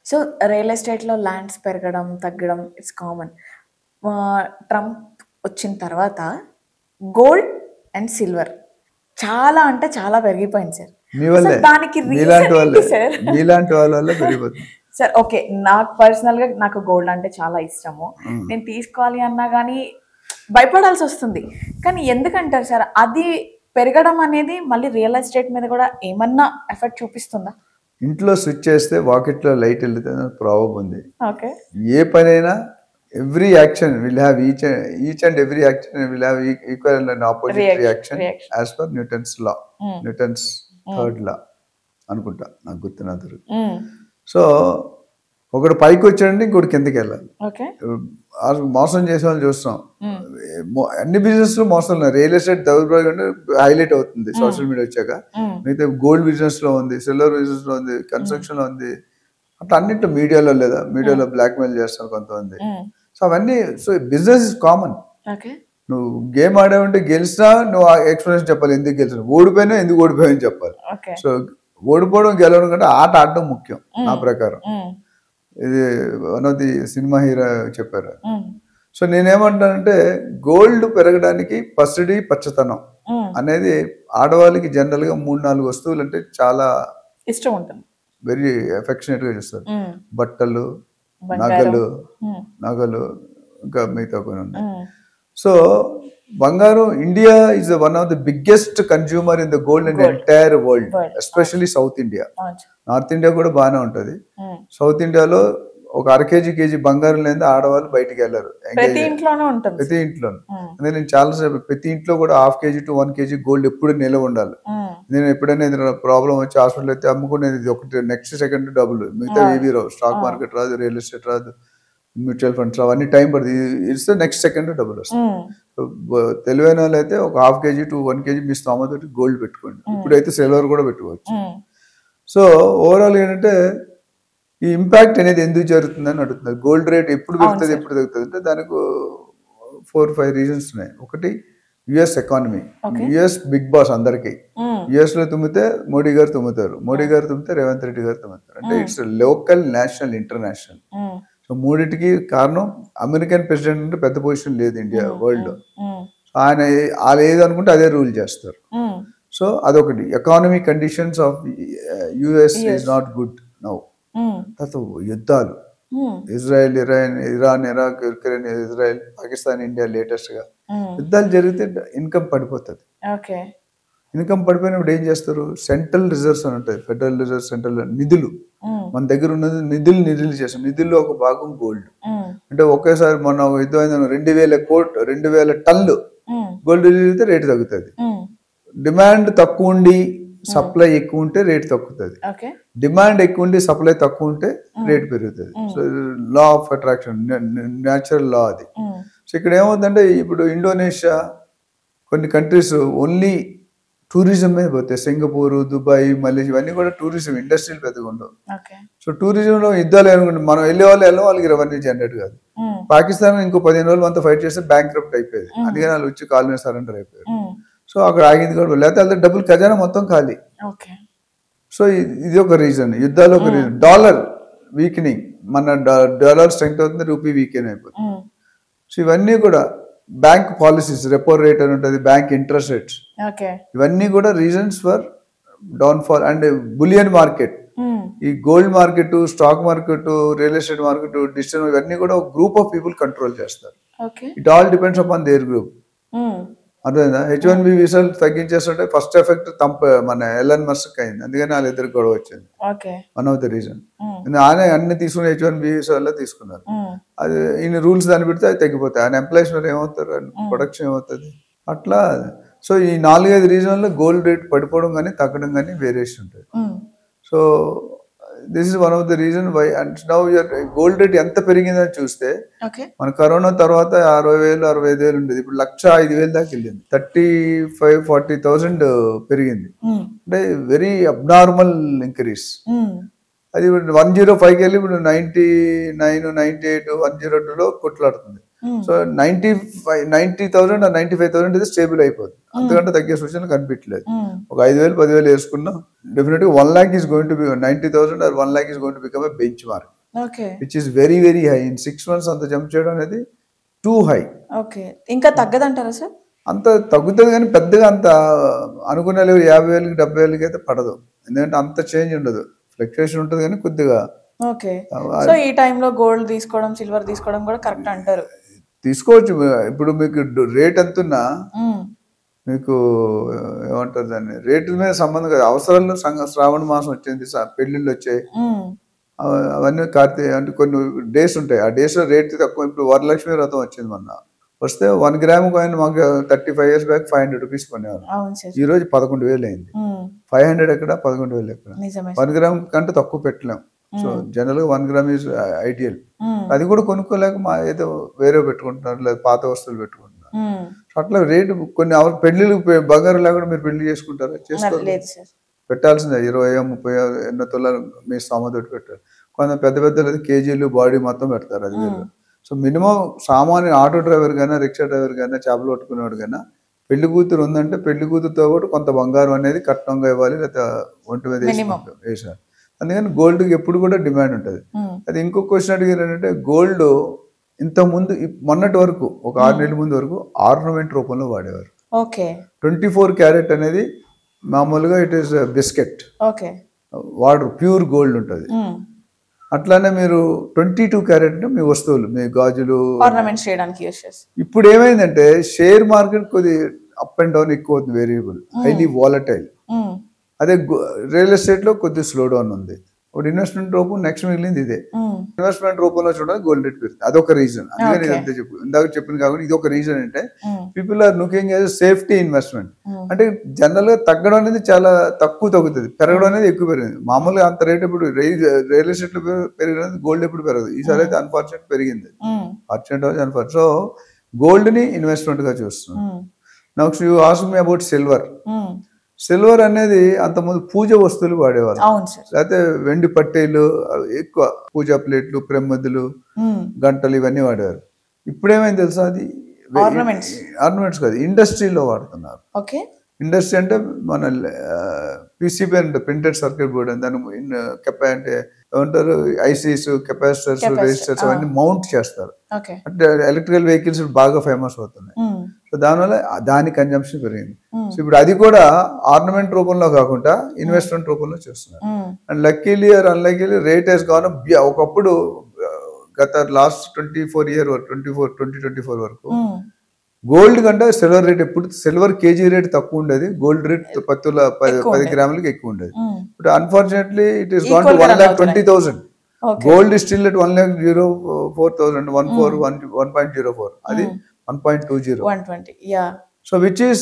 So real ఎస్టేట్లో lands పెరగడం తగ్గడం ఇట్స్ కామన్. ట్రంప్ వచ్చిన తర్వాత గోల్డ్ అండ్ సిల్వర్ చాలా అంటే చాలా పెరిగిపోయింది సార్. దానికి సార్ మీలాంటి వాళ్ళ వల్ల పెరిగిపోతుంది సార్. ఓకే, నాకు పర్సనల్గా నాకు గోల్డ్ అంటే చాలా ఇష్టము. నేను తీసుకోవాలి అన్నా కానీ భయపడాల్సి వస్తుంది. కానీ ఎందుకంటారు సార్ అది పెరగడం అనేది మళ్ళీ రియల్ ఎస్టేట్ మీద కూడా ఏమన్నా ఎఫెక్ట్ చూపిస్తుందా? ఇంట్లో స్విచ్ చేస్తే వాకెట్లో లైట్ వెళ్తే ప్రాబ్లం ఉంది. ఓకే, ఏ పనైనా every action will have each and every action will have equal and opposite reaction as per Newton's law, Newton's third law అనుకుంటా, నాకు గుర్తున్నంత. సో ఒకడు పైకి వచ్చాడంటే ఇంకోటి కిందకి వెళ్ళాలి. మోసం చేసే వాళ్ళు చూస్తాం. అన్ని బిజినెస్ లో మోసం ఉన్నాయి. రియల్ ఎస్టేట్ దౌర్భాగ్యం హైలైట్ అవుతుంది సోషల్ మీడియా వచ్చాక. మిగతా గోల్డ్ బిజినెస్ లో ఉంది, సిల్వర్ బిజినెస్ లో ఉంది, కన్స్ట్రక్షన్ లో ఉంది. అట్లా అన్నింటి మీడియాలో లేదా మీడియాలో బ్లాక్ మెయిల్ చేస్తారు కొంతమంది. సో అవన్నీ సో బిజినెస్ ఇస్ కామన్. నువ్వు గేమ్ ఆడావంటే గెలిచినా నువ్వు ఎక్స్ప్లెనేషన్ చెప్పాలి, ఎందుకు గెలిచిన. ఓడిపోయినా ఎందుకు ఓడిపోయావని చెప్పాలి. సో ఓడిపోవడం గెలవడం కంటే ఆట ఆడటం ముఖ్యం నా ప్రకారం. ఇది one of the cinema hero చెప్పారు. సో నేనేమంటానంటే గోల్డ్ పెరగడానికి పసిడి పచ్చతనం అనేది ఆడవాళ్ళకి జనరల్ గా 3-4 వస్తువులు అంటే చాలా ఇష్టం ఉంటుంది, వెరీ ఎఫెక్షనేట్ గా చూస్తారు. బట్టలు, నగలు ఇంకా మిగతా కొన్ని ఉన్నాయి. సో బంగారం, India is one of the biggest consumer in the gold in entire world, especially south India. North India కూడా బాగానే ఉంటది. సౌత్ ఇండియాలో ఒక 1/2 కేజీ బంగారం లేదా ఆడవాళ్ళు బయటికి వెళ్ళరు, ప్రతి ఇంట్లోనూ. అదే నేను చాలాసేపు ప్రతి ఇంట్లో కూడా 1/2 కేజీ to 1 కేజీ గోల్డ్ ఎప్పుడు నిల్వ ఉండాలి. నేను ఎప్పుడైనా ఏదైనా ప్రాబ్లం వచ్చి హాస్పిటల్ అయితే అమ్ముకునేది ఒకటి, నెక్స్ట్ సెకండ్ డబ్బులు. మిగతా ఏవి రావు, స్టాక్ మార్కెట్ రాదు, రియల్ ఎస్టేట్ రాదు, మ్యూచువల్ ఫండ్స్ అవన్నీ టైం పడుతుంది. ఇట్స్ నెక్స్ట్ సెకండ్ డబ్బులు వస్తాయి. తెలివైన వాళ్ళు అయితే ఒక 1/2 కేజీ to 1 కేజీ మీ స్తోమత తోటి గోల్డ్ పెట్టుకోండి. ఇప్పుడైతే సిల్వర్ కూడా పెట్టుకోవచ్చు. సో ఓవరాల్ ఏంటంటే ఈ ఇంపాక్ట్ అనేది ఎందుకు జరుగుతుందని అడుగుతున్నారు. గోల్డ్ రేట్ ఎప్పుడు పెరుగుతుంది అంటే దానికి 4-5 రీజన్స్ ఉన్నాయి. ఒకటి US economy. US big boss అందరికి. యుఎస్ లో తుమ్మితే మోడీ గారు తుమ్ముతారు, మోడీ గారు తుమ్మితే రేవంత్ రెడ్డి గారు తుమ్ముతారు. అంటే it's local, national, international. So మూడింటికి కారణం అమెరికన్ ప్రెసిడెంట్ అంటే పెద్ద పొజిషన్ లేదు ఇండియా వరల్డ్ లో. ఆయన వాళ్ళు ఏదనుకుంటే అదే రూల్ చేస్తారు. సో అదొకటి. Economy conditions of US is not good now. తర్వాత యుద్ధాలు, Israel, Iran, Iraq, Ukraine, Israel, Pakistan, India latest గా యుద్ధాలు జరిగితే ఇన్కమ్ పడిపోతుంది. ఇన్కమ్ పడిపోయినప్పుడు ఏం చేస్తారు? సెంట్రల్ రిజర్వ్స్ అని ఉంటాయి, ఫెడరల్ రిజర్వ్, సెంట్రల్ నిధులు. మన దగ్గర ఉన్నది నిధులు చేస్తాం. నిధుల్లో ఒక భాగం గోల్డ్. అంటే ఒకేసారి మన యుద్ధం 2,000 టన్నులు గోల్డ్ రిలీజ్ రేటు తగ్గుతుంది. డిమాండ్ తక్కువ ఉండి సప్లై ఎక్కువ ఉంటే రేట్ తగ్గుతుంది. డిమాండ్ ఎక్కువ ఉండి సప్లై తక్కువ ఉంటే రేట్ పెరుగుతుంది. So law of attraction, natural law అది. సో ఇక్కడ ఏమవుతుందంటే ఇప్పుడు ఇండోనేషియా, కొన్ని కంట్రీస్ ఓన్లీ టూరిజమే పోతాయి. సింగపూర్, దుబాయ్, మలేషియా ఇవన్నీ కూడా టూరిజం ఇండస్ట్రీలు పెద్దగా ఉండవు. సో టూరిజంలో యుద్ధాలు ఏమనుకుంటే మనం వెళ్ళే వాళ్ళకి రెవెన్యూ జనరేట్ కాదు. పాకిస్తాన్ ఇంకో 15 రోజులు అంతా ఫైట్ చేస్తే బ్యాంక్ క్రప్ట్ అయిపోయేది. అందుకని వాళ్ళు వచ్చి కాలనీ సరెండర్ అయిపోయారు. సో అక్కడ ఆగింది కూడా, లేకపోతే వాళ్ళ డబ్బులు ఖజానా మొత్తం ఖాళీ. సో ఇది ఒక రీజన్. యుద్ధాలు ఒక రీజన్. డాలర్ వీకెనింగ్, మన డాలర్ స్ట్రెంగ్త్ అవుతుంది, రూపీ వీకెన్ అయిపోతుంది. సో ఇవన్నీ కూడా బ్యాంక్ పాలసీస్, రెపో రేట్ అని ఉంటుంది, బ్యాంక్ ఇంట్రెస్ట్ రేట్స్, ఇవన్నీ కూడా reasons for downfall. And bullion market, ఈ gold market, stock market, real estate market, digital, ఇవన్నీ కూడా ఒక గ్రూప్ ఆఫ్ పీపుల్ కంట్రోల్ చేస్తారు. It all depends upon their group. అర్థమైందా? H1B వీసాలు తగ్గించేస్తుంటే ఫస్ట్ ఎఫెక్ట్ మన ఎలన్ మస్క్ అయింది. అందుకని వాళ్ళిద్దరికి గొడవ వచ్చింది. One of the reason. ఆయన అన్ని తీసుకుని H1B వీసాల్లో తీసుకున్నారు. అది ఈయన రూల్స్ దాన్ని పెడితే అది తగ్గిపోతాయి. ఆయన ఎంప్లాయీస్ మరి ఏమవుతారు, ప్రొడక్షన్ ఏమవుతుంది అట్లా. సో ఈ 4-5 రీజన్లో గోల్డ్ రేట్ పడిపోవడం కానీ తగ్గడం కానీ వేరియేషన్ ఉంటుంది. So this is one of the reason why. And now gold rate ఎంత పెరిగిందని చూస్తే మన కరోనా తర్వాత 60,000, 65,000 ఉండేది. ఇప్పుడు 1,05,000 దాకా వెళ్ళింది. 35,000-40,000 పెరిగింది. అంటే వెరీ అబ్నార్మల్ ఇంక్రీస్. అది 105కి వెళ్ళి ఇప్పుడు 99, 98, 102లో కొట్లాడుతుంది. సో 90,000 or 95,000 ఇది స్టేబుల్ అయిపోతుంది. అంతకంటే తగ్గే సూచనలు కనిపించలేదు. ఒక 5,000-10,000 వేసుకున్నా డెఫినెట్గా 1 lakh is going to be 90,000 or 1 lakh is going to become a benchmark. Okay. Which is very very high. In 6 months అంత జంప్ చేయడం అనేది టూ హై. ఓకే. ఇంకా తగ్గదంటారా సార్? అంత తగ్గుతుంది కానీ పెద్దగా అంత అనుకునే లేవు 50,000 70,000 అయితే పడదు. ఎందుకంటే అంత చేంజ్ ఉండదు, ఫ్లక్చుయేషన్ ఉంటుంది కానీ కొద్దిగా. ఓకే. సో ఈ టైంలో గోల్డ్ తీసుకోవడం, సిల్వర్ తీసుకోవడం కూడా కరెక్ట్ అంటారు? తీసుకోవచ్చు. ఇప్పుడు మీకు రేట్ ఎంతున్నా మీకు ఏమంటారు దాన్ని, రేటు మీద సంబంధం కాదు. అవసరాలు శ్రావణ మాసం వచ్చింది, పెళ్లిళ్ళు వచ్చాయి, అవన్నీ కార్తీక అంటే కొన్ని డేస్ ఉంటాయి. ఆ డేస్ లో రేట్ తక్కువ. ఇప్పుడు వరలక్ష్మి వ్రతం వచ్చింది మొన్న, వస్తే 1 గ్రామ్ కాయిన్ మాకు 35 years బ్యాక్ 500 rupees కొనేవారు. ఈ రోజు 11,000 అయింది. 500 ఎక్కడ, 11,000 ఎక్కడ? 1 గ్రామ్ కంటే తక్కువ పెట్టలేం. సో జనరల్ గా 1 గ్రామ్ ఈజ్ ఐడియల్. అది కూడా కొనుక్కోలేక మా ఏదో వేరే పెట్టుకుంటున్నారు, లేదా పాత వస్తువులు పెట్టుకుంటున్నారు. అట్లా రేటు కొన్ని పెళ్లిళ్ళు బంగారం లేకుండా మీరు పెళ్లి చేసుకుంటారా? చేసుకోలేదు. పెట్టాల్సిందే 20 30 ఎన్నో తులాలు మీ సామాతోటి పెట్టారు. కొంత పెద్ద పెద్ద కేజీలు బాడీ మొత్తం పెడతారు, అది వేరు. సో మినిమం సామాన్య ఆటో డ్రైవర్ కైనా, రిక్షా డ్రైవర్ కైనా, చేపలు పట్టుకునేవాడు కైనా పెళ్లి కూతురు ఉందంటే పెళ్లి కూతురుతో పాటు కొంత బంగారం అనేది కట్నంగా ఇవ్వాలి, లేదా ఒంటి మీద వేసారు. అందుకని గోల్డ్కి ఎప్పుడు కూడా డిమాండ్ ఉంటుంది. అది ఇంకో క్వశ్చన్ అడిగారు ఏంటంటే, గోల్డ్ ఇంతకుముందు మొన్నటి వరకు ఒక 6 నెలల ముందు వరకు ఆర్నమెంట్ రూపంలో వాడేవారు. 24 క్యారెట్ అనేది మామూలుగా it is biscuit water, pure gold ఉంటుంది. అట్లానే మీరు 22 క్యారెట్ మీ వస్తువులు, మీ గాజులు, ఆర్నమెంట్స్ చేయడానికి యూస్ చేస్తారు. ఇప్పుడు ఏమైందంటే షేర్ మార్కెట్ కొద్ది అప్ అండ్ డౌన్ ఎక్కువ అవుతుంది, వేరియబుల్, హైలీ వాలటైల్. అదే రియల్ ఎస్టేట్ లో కొద్ది స్లో డౌన్ ఉంది. ఇప్పుడు ఇన్వెస్ట్మెంట్ రూపం నెక్స్ట్ మిగిలింది ఇదే. ఇన్వెస్ట్మెంట్ రూపంలో చూడాలి గోల్డ్ రేట్ పెరుగుతుంది, అదొక రీజన్. అందుకని ఇదంతా చెప్పు ఇందాక చెప్పింది కాబట్టి ఇది ఒక రీజన్. అంటే people are looking as safety investment. అంటే జనరల్ గా తగ్గడం అనేది చాలా తక్కువ తగ్గుతుంది, పెరగడం అనేది ఎక్కువ పెరిగింది. మామూలుగా అంత రేట్ ఇప్పుడు రియల్ ఎస్టేట్ లో పెరిగినది, గోల్డ్ ఎప్పుడు పెరగదు. ఈసారి అయితే అన్ఫార్చునేట్ పెరిగింది, అన్ఫార్చునేట్. సో గోల్డ్ ని ఇన్వెస్ట్మెంట్ గా చూస్తున్నాం. Next you ask me about silver. Silver అనేది అంతకుముందు పూజ వస్తువులు వాడేవారు, లేకపోతే వెండి పట్టేలు, ఎక్కువ పూజా ప్లేట్లు, ప్రమిదలు, గంటలు ఇవన్నీ వాడేవారు. ఇప్పుడేమైంది తెలుసా, అది ఆర్నమెంట్స్ కాదు, ఇండస్ట్రీలో వాడుతున్నారు. ఇండస్ట్రీ అంటే మన పిసిబి అంటే ప్రింటెడ్ సర్క్యూట్ బోర్డ్, దాని అంటే ఏమంటారు, ఐసీస్, కెపాసిటర్స్, రెజిస్టర్స్ అవన్నీ మౌంట్ చేస్తారు. అంటే ఎలక్ట్రికల్ వెహికల్స్ బాగా ఫేమస్ అవుతున్నాయి. సో దానివల్ల దాని కన్జంప్షన్ పెరిగింది. సో ఇప్పుడు అది కూడా ఆర్నమెంట్ రూపంలో కాకుండా ఇన్వెస్ట్మెంట్ రూపంలో చేస్తున్నారు. And luckily or unluckily rate has gone up. ఒకప్పుడు గత లాస్ట్ 2024 వరకు గోల్డ్ కంటే సిల్వర్ రేట్ ఎప్పుడు, సిల్వర్ కేజీ రేట్ తక్కువ ఉండేది, గోల్డ్ రేట్ 10 గ్రాములకి ఎక్కువ ఉండేది. But unfortunately it is gone to 1,20,000. Gold is still at 1,04,000, 1.04, అది 1.20. So which is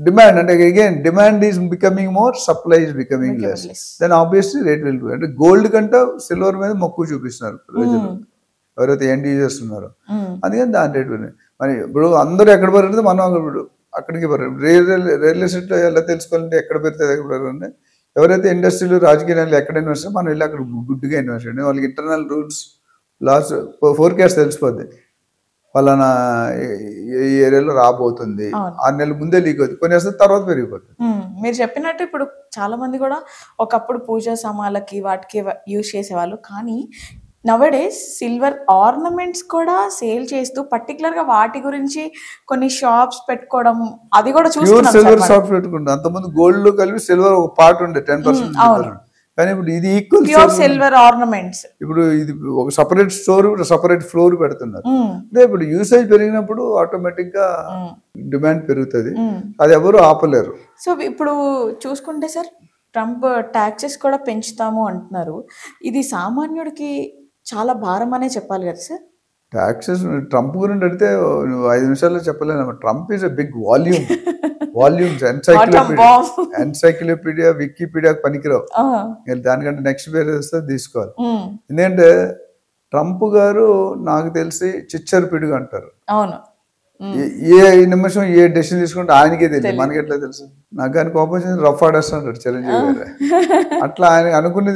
demand, and again demand is becoming more, supply is becoming less. Then obviously rate will go. అంటే gold కంటే silver మీద మొక్కు చూపిస్తున్నారు ప్రజలు, ఎవరైతే end users ఉన్నారో. అందుకని దాని రేట్ మరి ఇప్పుడు అందరూ ఎక్కడ పెరుగుతుంది, మనం అక్కడికి రియల్ ఎస్టేట్ లో ఎలా తెలుసుకోవాలంటే ఎక్కడ పెరుగుతుంది, ఎక్కడ పెరుగుతుంది. ఎవరైతే ఇండస్ట్రీలు, రాజకీయాలు ఎక్కడ ఇన్వెస్ట్ చేస్తే మనం వెళ్ళి అక్కడ గుడ్డుగా ఇన్వెస్ట్ చేయండి. వాళ్ళకి ఇంటర్నల్ రూల్స్, లాస్, ఫోర్కాస్ట్ తెలిసిపోద్ది. పలానా ఈ ఏరియాలో రాబోతుంది, 6 నెలల ముందే లీక్ అవుతుంది, కొన్ని తర్వాత పెరిగిపోతుంది. మీరు చెప్పినట్టు ఇప్పుడు చాలా మంది కూడా ఒకప్పుడు పూజా సామాన్లకి వాటికి యూజ్ చేసేవాళ్ళు, కానీ నవడేస్ సిల్వర్ ఆర్నమెంట్స్ కూడా సేల్ చేస్తూ పర్టికులర్ గా వాటి గురించి కొన్ని షాప్స్ పెట్టుకోవడం, అది కూడా చూస్తున్నాం. సిల్వర్ షాప్స్ పెట్టుకుంటాం. అంతకుముందు గోల్డ్ లో కలిపి సిల్వర్ ఒక పార్ట్ ఉండే 10%. కానీ ఇప్పుడు ఇది ఈక్వల్ సిల్వర్ ఆర్నమెంట్స్. ఇప్పుడు ఇది ఒక సపరేట్ స్టోర్, సపరేట్ ఫ్లోర్ పెడుతున్నారు. అదే ఇప్పుడు యూసేజ్ పెరిగినప్పుడు ఆటోమేటిక్ గా డిమాండ్ పెరుగుతుంది, అది ఎవరు ఆపలేరు. సో ఇప్పుడు చూసుకుంటే సార్, ట్రంప్ ట్యాక్సెస్ కూడా పెంచుతాము అంటున్నారు. ఇది సామాన్యుడికి చాలా భారం అనే చెప్పాలి కదా సార్. ట్యాక్సెస్ ట్రంప్ గురించి అడిగితే 5 నిమిషాల్లో చెప్పలేను. Trump is a big volumes, encyclopedia, Wikipedia పనికిరావు. దానికంటే నెక్స్ట్ పేరు వస్తే తీసుకోవాలి. ఎందుకంటే ట్రంప్ గారు నాకు తెలిసి చిచ్చరపిడిగా అంటారు. ఏ నిమిషం ఏ డెసిషన్ తీసుకుంటే ఆయనకే తెలియదు, మనకి ఎట్లా తెలుసు. నాకు ఆయన కోపం వచ్చింది, రఫ్ ఆడేస్తాడు చిరంజీవి గారు. అట్లా ఆయన అనుకుని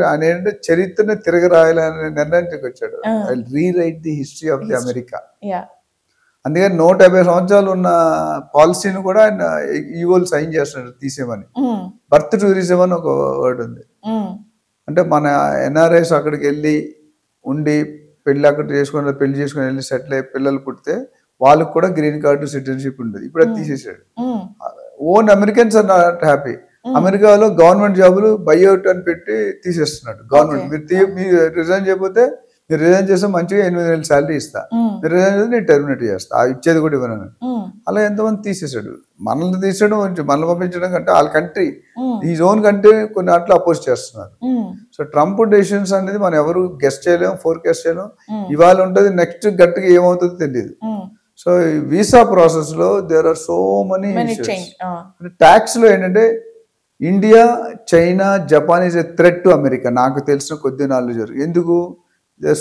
ఆయన ఏంటంటే చరిత్రను తిరగరాయాలనే నిర్ణయానికి వచ్చాడు. I rewrite the history of the America. అందుకని 150 సంవత్సరాలు ఉన్న పాలసీని కూడా ఆయన ఈవోలు సైన్ చేస్తున్నాడు తీసేమని. బర్త్ టూరిజం అని ఒక వర్డ్ ఉంది. అంటే మన ఎన్ఆర్ఐస్ అక్కడికి వెళ్ళి ఉండి అక్కడ పెళ్లి చేసుకుని వెళ్ళి సెటిల్ అయ్యి పిల్లలు పుడితే వాళ్ళకి కూడా గ్రీన్ కార్డు సిటిజన్షిప్ ఉండేది. ఇప్పుడు అది తీసేసాడు. Own Americans are not happy. అమెరికాలో గవర్నమెంట్ జాబులు బైఅవుట్ అని పెట్టి తీసేస్తున్నాడు గవర్నమెంట్. మీరు రిజైన్ చేయకపోతే, మీరు రిజైన్ చేస్తే మంచిగా 8,000 శాలరీ ఇస్తా, మీరు రిజైన్ చేస్తే నేను టెర్మినేట్ చేస్తా, ఇచ్చేది కూడా ఇవ్వను. అలా ఎంతమంది తీసేసాడు. మనల్ని తీసేయడం, మనల్ని పంపించడం కంటే వాళ్ళ కంట్రీ, ఈ ఓన్ కంట్రీ కొన్ని అట్లా అపోజ్ చేస్తున్నారు. సో ట్రంప్ డెసిషన్స్ అనేది మనం ఎవరు గెస్ట్ చేయలేము, ఫోర్కాస్ట్ చేయలేము. ఇవాళ ఉంటుంది, నెక్స్ట్ గట్టిగా ఏమవుతుందో తెలియదు. సో ఈ వీసా ప్రాసెస్ లో there are so many tax లో ఏంటంటే India, China, Japan is a threat to America. నాకు తెలిసిన కొద్ది నాలెడ్జ్. ఎందుకు?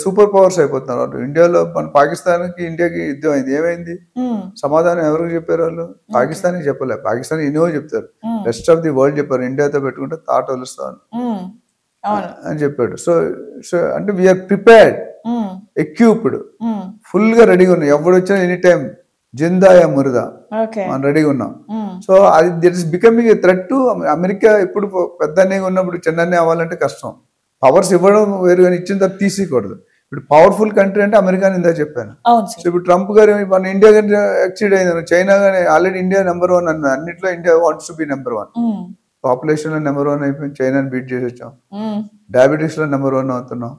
సూపర్ పవర్స్ అయిపోతున్నారు. ఇండియాలో మన పాకిస్తాన్కి ఇండియాకి యుద్ధం అయింది, ఏమైంది? సమాధానం ఎవరికి చెప్పారు? వాళ్ళు పాకిస్తాన్కి చెప్పలే. పాకిస్తాన్ ఎన్నో చెప్తారు, రెస్ట్ ఆఫ్ ది వరల్డ్ చెప్పారు. ఇండియాతో పెట్టుకుంటే తాట వలుస్తాను అని చెప్పాడు. సో సో అంటే వీఆర్ ప్రిపేర్డ్, ఎక్యూప్డ్, ఫుల్ గా రెడీగా ఉన్నాం. ఎవడు వచ్చినా ఎనీ టైం జిందాయా మురదా మనం రెడీగా ఉన్నాం. సో అది that is becoming a threat to America. ఇప్పుడు పెద్ద అన్నయ్య ఉన్నప్పుడు చిన్న అన్నయ్య అవ్వాలంటే కష్టం. పవర్స్ ఇవ్వడం వేరు, కానీ ఇచ్చిన తర్వాత తీసేయకూడదు. ఇప్పుడు పవర్ఫుల్ కంట్రీ అంటే అమెరికా అని ఇందా చెప్పాను. సో ఇప్పుడు ట్రంప్ గారు మన ఇండియా కానీ ఎక్సీడ్ అయింది. చైనా కానీ ఆల్రెడీ ఇండియా నెంబర్ 1 అన్నారు. అన్నిట్లో India wants to be number 1. Population లో నెంబర్ 1 అయిపోయింది. చైనాని బీట్ చేసి వచ్చాం. డయాబెటీస్ లో నెంబర్ 1 అవుతున్నాం.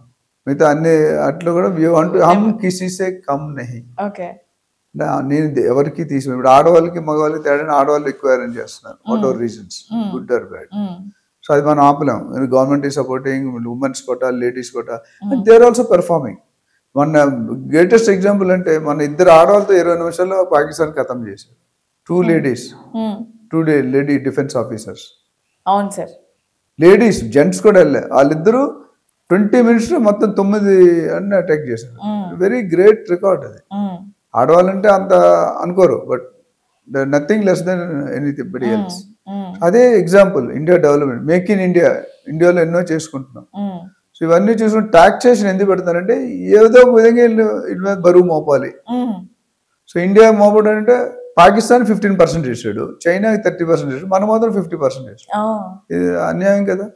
మిగతా అన్ని అట్లా కూడా హమ్ కిసీ సే కమ్ నహీ. నేను ఎవరికి తీసుకుని, ఇప్పుడు ఆడవాళ్ళకి మగవాళ్ళకి తేడా, ఆడవాళ్ళు ఎక్కువ అరేంజ్ చేస్తున్నారు. What are reasons, good or bad. So అది మనం ఆపలేం. గవర్నమెంట్ ఈ supporting women's quota, ladies quota, they are also performing. మన గ్రేటెస్ట్ ఎగ్జాంపుల్ అంటే మన ఇద్దరు ఆడవాళ్ళతో 20 నిమిషాల్లో పాకిస్తాన్ ఖతం చేశారు. 2 లేడీస్, 2 లేడీ డిఫెన్స్ ఆఫీసర్స్. అవును సార్. లేడీస్, జెంట్స్ కూడా వెళ్ళారు. వాళ్ళిద్దరూ 20 minutes లో మొత్తం 9 అన్ని అటాక్ చేశారు. వెరీ గ్రేట్ రికార్డ్ అది. ఆడవాళ్ళంటే అంత అనుకోరు, but nothing less than anybody else. అదే example India development, make in India. ఇండియాలో ఎన్నో చేసుకుంటున్నాం. సో ఇవన్నీ చూసుకుని టాక్సేషన్ ఎందుకు పెడతారంటే ఏదో ఒక విధంగా వీటి మీద బరువు మోపాలి. సో ఇండియా మోపడం అంటే పాకిస్తాన్ 15% చేశాడు, చైనాకి 30% చేశాడు, మనం మాత్రం 50% చేశాడు. ఇది అన్యాయం కదా.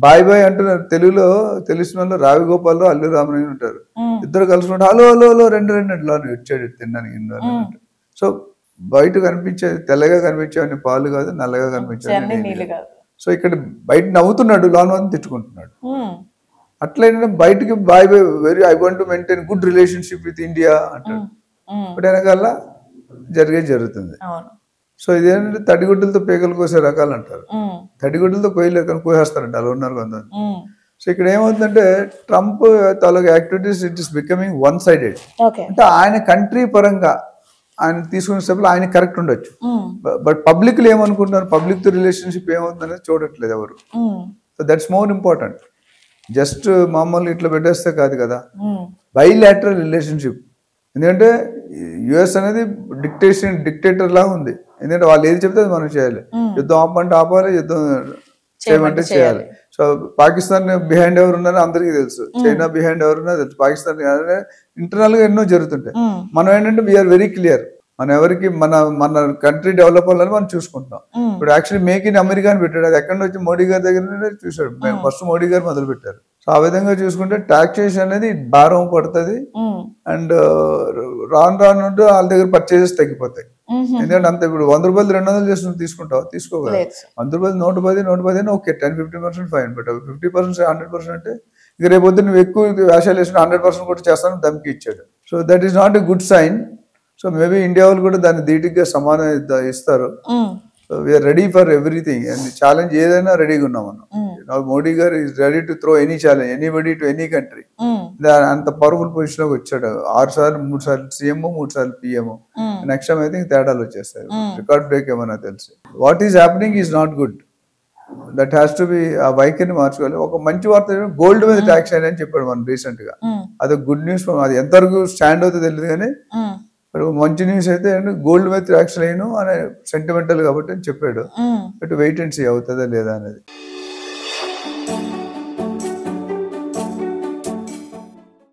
బాయ్ బాయ్ అంటున్నారు. తెలుగులో తెలిసిన వాళ్ళు రావి గోపాలరావు, అల్లు రామనాయుడు ఉంటారు. ఇద్దరు కలుసుకుంటే హలో హలో హలో రెండు వచ్చాడు తినడానికి. సో బయట కనిపించేది తెల్లగా కనిపించేవన్నీ పాలు కాదు, నల్లగా కనిపించేది. సో ఇక్కడ బయట నవ్వుతున్నాడు, లోన్ తిట్టుకుంటున్నాడు. అట్లా ఏంటంటే బయటకి bye bye very I want to maintain good relationship with India అంటాడు. ఇప్పుడు వెనకాల జరుగుతుంది. సో ఇదేంటంటే తడిగుడ్డలతో పేకలు కోసే రకాలు అంటారు. తడిగుడ్డలతో కోయలేక కోసేస్తారంట, అలా ఉన్నారు కొంతమంది. సో ఇక్కడ ఏమవుతుందంటే ట్రంప్ తాలూకు activities it is becoming one sided. అంటే ఆయన కంట్రీ పరంగా ఆయన తీసుకునే స్టెప్లు ఆయన కరెక్ట్ ఉండొచ్చు, బట్ పబ్లిక్ ఏమనుకుంటున్నారు, పబ్లిక్ తో రిలేషన్షిప్ ఏమవుతుందనేది చూడట్లేదు ఎవరు. So that's more important. Just మామూలు ఇట్లా పెట్టేస్తే కాదు కదా, బైలాటరల్ రిలేషన్షిప్. ఎందుకంటే యుఎస్ అనేది డిక్టేటర్ లాగా ఉంది. ఎందుకంటే వాళ్ళు ఏది చెప్తే అది మనం చేయాలి. యుద్ధం ఆపమంటే ఆపాలి, యుద్ధం చేయమంటే చేయాలి. సో పాకిస్తాన్ బిహైండ్ ఎవరు ఉన్నారో అందరికీ తెలుసు, చైనా బిహైండ్ ఎవరు ఉన్నారో తెలుసు, పాకిస్తాన్ ఇంటర్నల్ గా ఎన్నో జరుగుతుంటాయి. మనం ఏంటంటే వీఆర్ వెరీ క్లియర్, మనం ఎవరికి మన కంట్రీ డెవలప్ అవ్వాలని మనం చూసుకుంటాం. ఇప్పుడు యాక్చువల్లీ మేక్ ఇన్ అమెరికా అని పెట్టాడు, అది ఎక్కడ వచ్చి మోడీ గారి దగ్గర చూసాడు. ఫస్ట్ మోడీ గారు మొదలు పెట్టారు. సో ఆ విధంగా చూసుకుంటే టాక్సేషన్ అనేది భారం పడుతుంది. అండ్ రాను వాళ్ళ దగ్గర పర్చేజెస్ తగ్గిపోతాయి. ఎందుకంటే అంత ఇప్పుడు 100 రూపాయలు 200 చేసి తీసుకుంటావు, తీసుకోగలరు. 100 రూపాయలు 110 ఓకే, 10-15% ఫైన్. బట్ 50% 100% అంటే ఇక రేపు నువ్వు ఎక్కువ వేషాలు వేసుకుని 100% కూడా చేస్తాను దమ్కి ఇచ్చాడు. So that is not a good sign. So maybe India వాళ్ళు కూడా దాన్ని ధీటుగా సమానం ఇస్తారు. So we are ready for everything. And challenge ఏదైనా రెడీగా ఉన్నాం మనం. మోడీ గారు is ready to throw any challenge, anybody to any country. అంత పవర్ఫుల్ పొజిషన్ లోకి వచ్చాడు. 6 సార్లు 3 సార్లు సీఎం, 3 సార్లు పిఎం. నెక్స్ట్ టైం అయితే తేడాలు వచ్చేస్తాయి, రికార్డ్ బ్రేక్ ఏమన్నా తెలుసు. What is happening is not good. That has to be, ఆ వైఖరిని మార్చుకోవాలి. ఒక మంచి వార్త గోల్డ్ మీద ట్యాక్స్ అని చెప్పాడు మనం రీసెంట్ గా. అది గుడ్ న్యూస్. అది ఎంతవరకు స్టాండ్ అవుతుందో తెలియదు, కానీ మంచి న్యూస్ అయితే గోల్డ్ మీద ట్యాక్స్ లేను అనే సెంటిమెంటల్ కాబట్టి అని చెప్పాడు. బట్ వెయిట్ అండ్ సీ అవుతుందా లేదా అనేది.